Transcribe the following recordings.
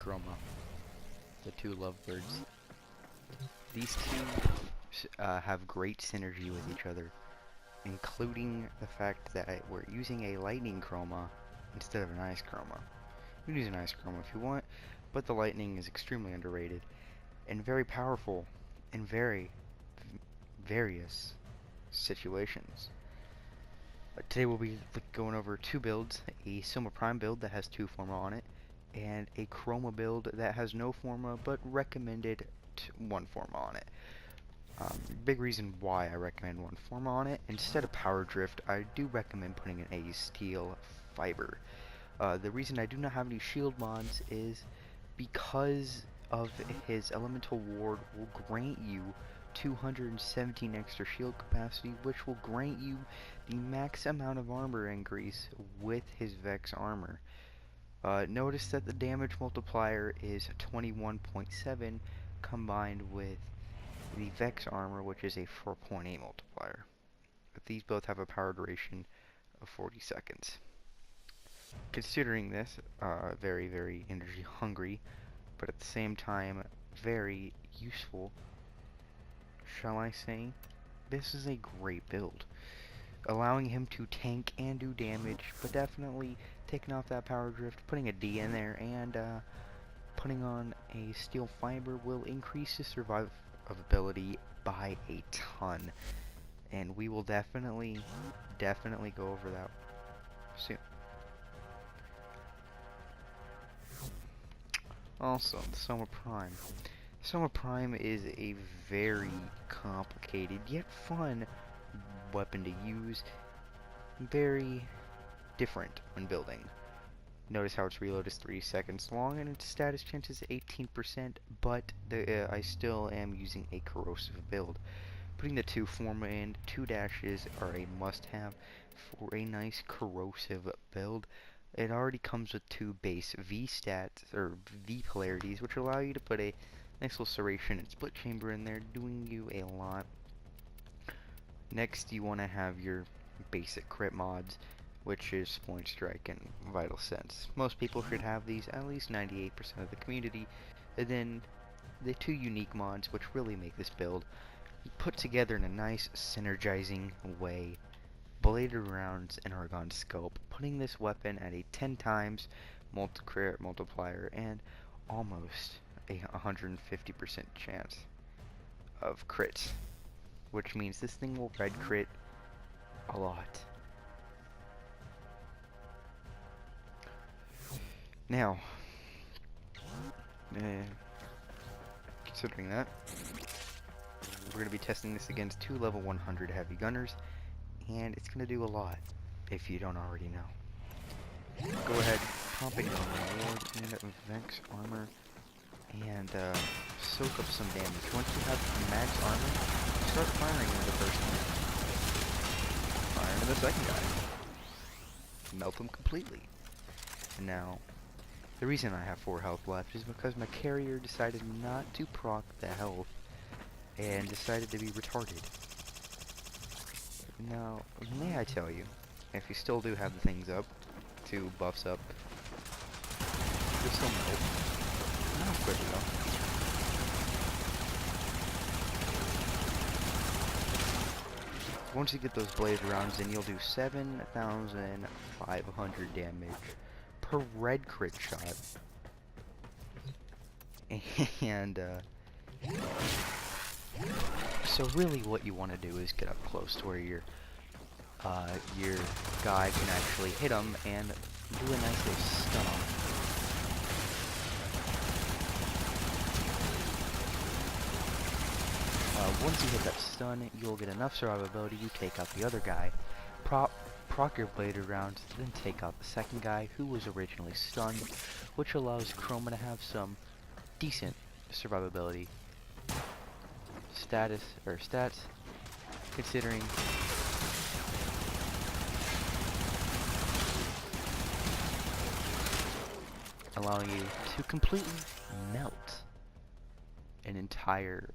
chroma, the two lovebirds. These two have great synergy with each other, including the fact that we're using a lightning chroma instead of an ice chroma. You can use an ice chroma if you want, but the lightning is extremely underrated and very powerful in various situations. Today we'll be going over two builds, a Soma Prime build that has 2 Forma on it, and a Chroma build that has no Forma but recommended 1 Forma on it. Big reason why I recommend 1 Forma on it, instead of Power Drift, I do recommend putting in a Steel Fiber. The reason I do not have any shield mods is because of his Elemental Ward will grant you 217 extra shield capacity, which will grant you the max amount of armor increase with his Vex armor. Notice that the damage multiplier is 21.7 combined with the Vex armor, which is a 4.8 multiplier. But these both have a power duration of 40 seconds. Considering this, very energy hungry, but at the same time very useful, shall I say, this is a great build. Allowing him to tank and do damage, but definitely taking off that power drift, putting a D in there, and putting on a steel fiber will increase his survivability by a ton. And we will definitely go over that soon. Also, the Soma Prime. Soma Prime is a very complicated yet fun weapon to use. Very different when building. Notice how its reload is 3 seconds long and its status chance is 18%, but I still am using a corrosive build. Putting the 2 Forma and 2 dashes are a must-have for a nice corrosive build. It already comes with 2 base V stats, or V polarities, which allow you to put a nice little serration and split chamber in there, doing you a lot. Next, you want to have your basic crit mods, which is Point Strike and Vital Sense. Most people should have these, at least 98% of the community. And then the 2 unique mods, which really make this build put together in a nice synergizing way. Bladed Rounds and Argon Scope, putting this weapon at a 10 times crit multiplier and almost a 150% chance of crits, which means this thing will red crit a lot. Now, considering that, we're going to be testing this against 2 level 100 heavy gunners, and it's going to do a lot, if you don't already know. Go ahead, pump in your Ward and Vex armor, and soak up some damage. Once you have max armor, start firing into the first one. Fire into the second guy. Melt them completely. Now, the reason I have 4 health left is because my carrier decided not to proc the health, and decided to be retarded. Now, may I tell you, if you still do have the things up, 2 buffs up, you'll still melt. Not quick enough. Once you get those blade rounds in, you'll do 7,500 damage per red crit shot. And, so really what you want to do is get up close to where your guy can actually hit him and do a nice little stun on him. Once you hit that stun, you'll get enough survivability, you take out the other guy, proc your bladed rounds, then take out the second guy who was originally stunned, which allows Chroma to have some decent survivability. Stats, considering allowing you to completely melt an entire,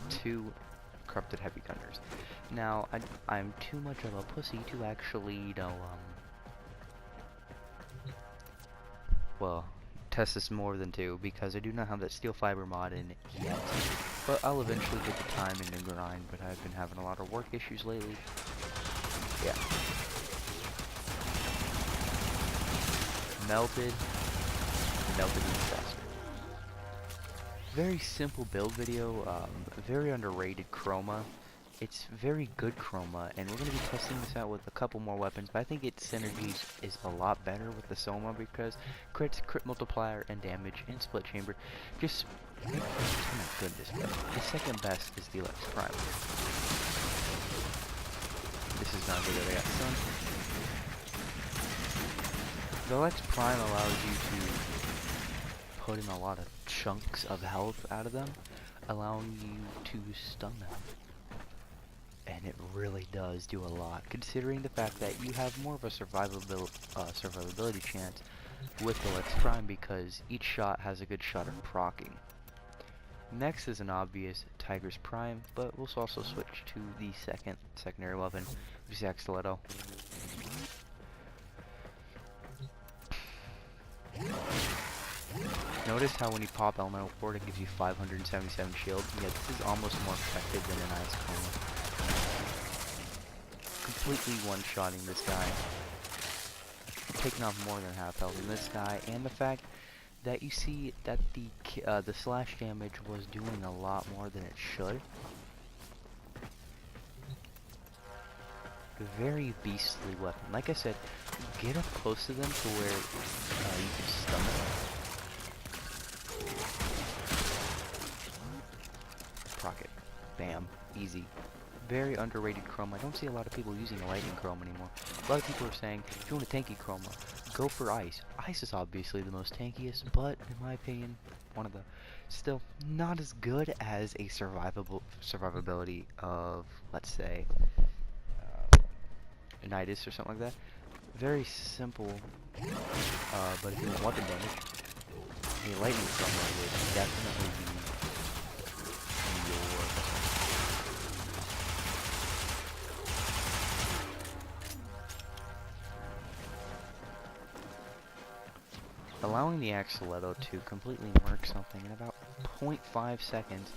2 corrupted heavy gunners. Now, I'm too much of a pussy to actually, well, test this more than 2 because I do not have that steel fiber mod in yet. But I'll eventually get the time in the grind, but I've been having a lot of work issues lately. Yeah. Melted even faster. Very simple build video, very underrated chroma. It's very good chroma, and we're going to be testing this out with a couple more weapons, but I think its synergies is a lot better with the Soma because crits, crit multiplier, and damage, and split chamber just make for a ton of goodness, but the second best is the Lex Prime. This is not good that I got sun. The Lex Prime allows you to put in a lot of chunks of health out of them, allowing you to stun them. And it really does do a lot, considering the fact that you have more of a survivability chance with the Lex Prime because each shot has a good shot of proccing. Next is an obvious Tiger's Prime, but we'll also switch to the secondary weapon, which is the Axoletto. Notice how when you pop Elemental Ward, it gives you 577 shield. Yeah, this is almost more effective than an Ice Chroma. Completely one-shotting this guy, taking off more than half health in this guy, and the fact that you see that the slash damage was doing a lot more than it should. Very beastly weapon. Like I said, get up close to them to where you can stun them. Proc it. Bam. Easy. Very underrated chroma. I don't see a lot of people using a lightning chroma anymore. A lot of people are saying, if you want a tanky chroma, go for ice. Ice is obviously the most tankiest, but in my opinion, one of the still not as good as a survivability of, let's say, Nidus or something like that. Very simple, but if you want weapon damage, a lightning chroma would definitely be your allowing the Axoletto to completely murk something in about 0.5 seconds,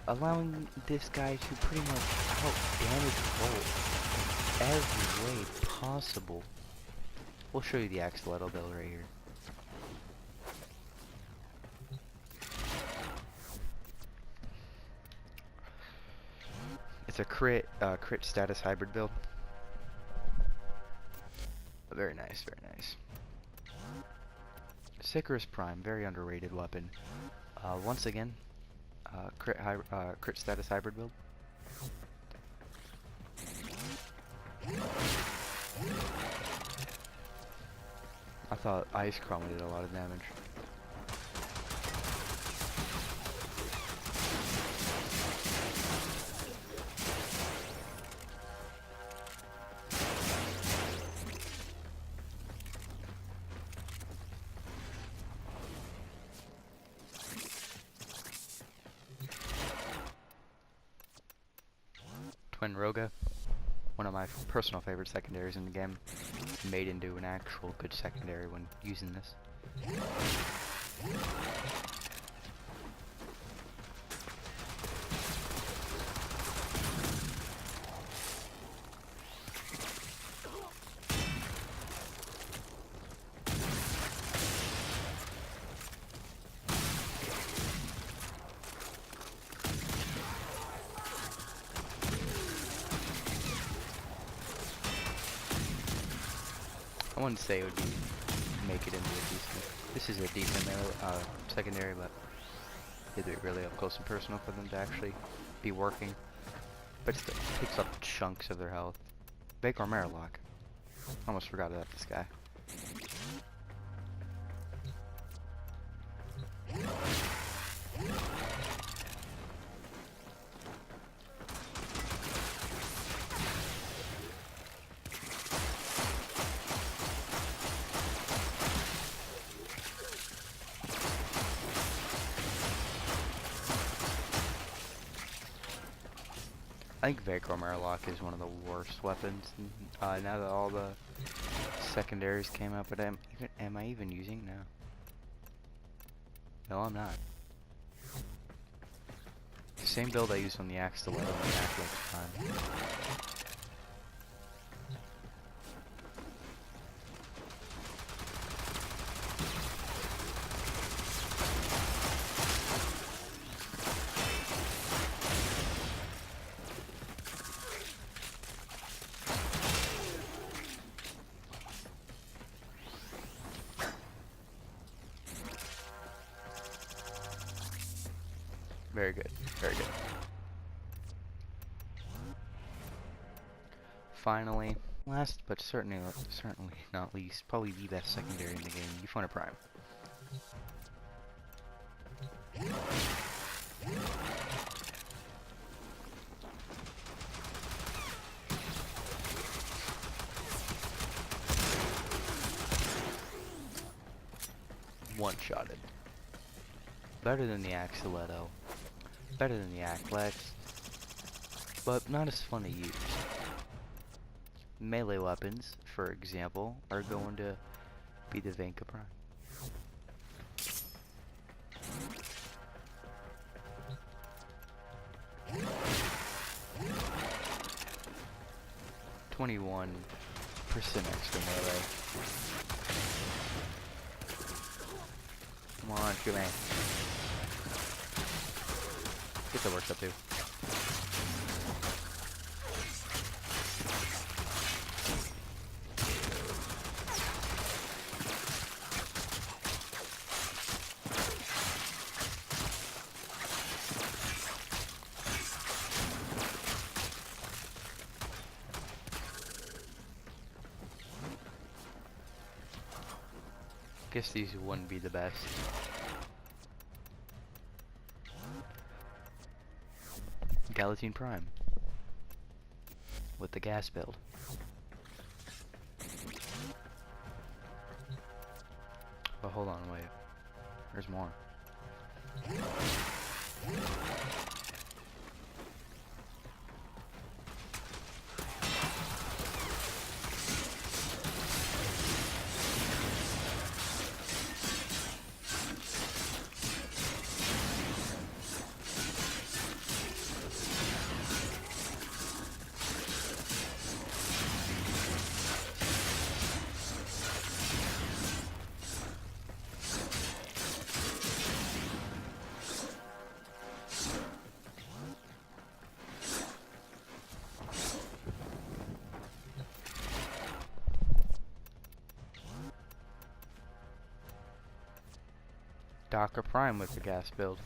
allowing this guy to pretty much out-damage Volt every way possible. We'll show you the Axoletto build right here. It's a crit status hybrid build. Very nice, very nice. Sicarus Prime, very underrated weapon. Once again, crit status hybrid build. I thought Ice Chroma did a lot of damage. Twin Roga, one of my personal favorite secondaries in the game, made into an actual good secondary when using this. I wouldn't say it would make it into a decent. This is a decent secondary, but it'd be really up close and personal for them to actually be working. But it still picks up chunks of their health. Baker Marilock. Almost forgot about this guy. I think Vacro Marilock is one of the worst weapons now that all the secondaries came out, but am I even using now? No, I'm not. Same build I used on the Axe Stiletto and the Axe Prime. Very good. Very good. Finally, last but certainly not least, probably the best secondary in the game, Warframe Prime. One-shotted. Better than the Axe Stiletto. Better than the Axe, but not as fun to use. Melee weapons, for example, are going to be the Vanka Prime. .21% extra melee. Come on, shoot me. Get the works up too. Guess these wouldn't be the best. Galatine Prime with the gas build. But hold on, wait. There's more. Docker Prime with the gas build.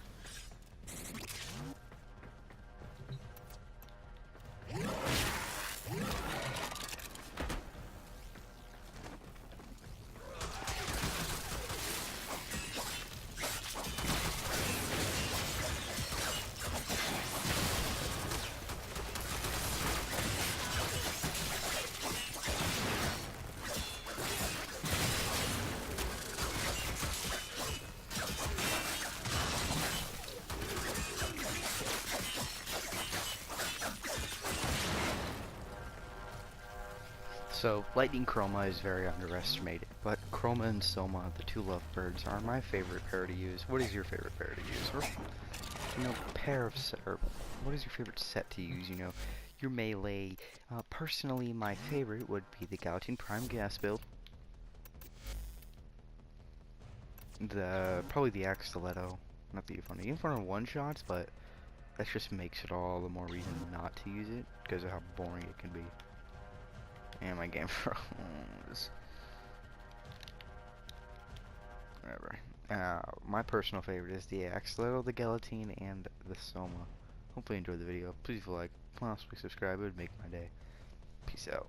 So, Lightning Chroma is very underestimated, but Chroma and Soma, the two lovebirds, are my favorite pair to use. What is your favorite pair to use? Or, you know, pair of set, or what is your favorite set to use? You know, your melee. Personally, my favorite would be the Galatine Prime gas build. Probably the Axe Stiletto, not the Inferno. Inferno one-shots, but that just makes it all the more reason not to use it, because of how boring it can be. And my game froze. Whatever. My personal favorite is the Axe Stiletto, the Galatine, and the Soma. Hopefully you enjoyed the video. Please leave a like, possibly subscribe. It would make my day. Peace out.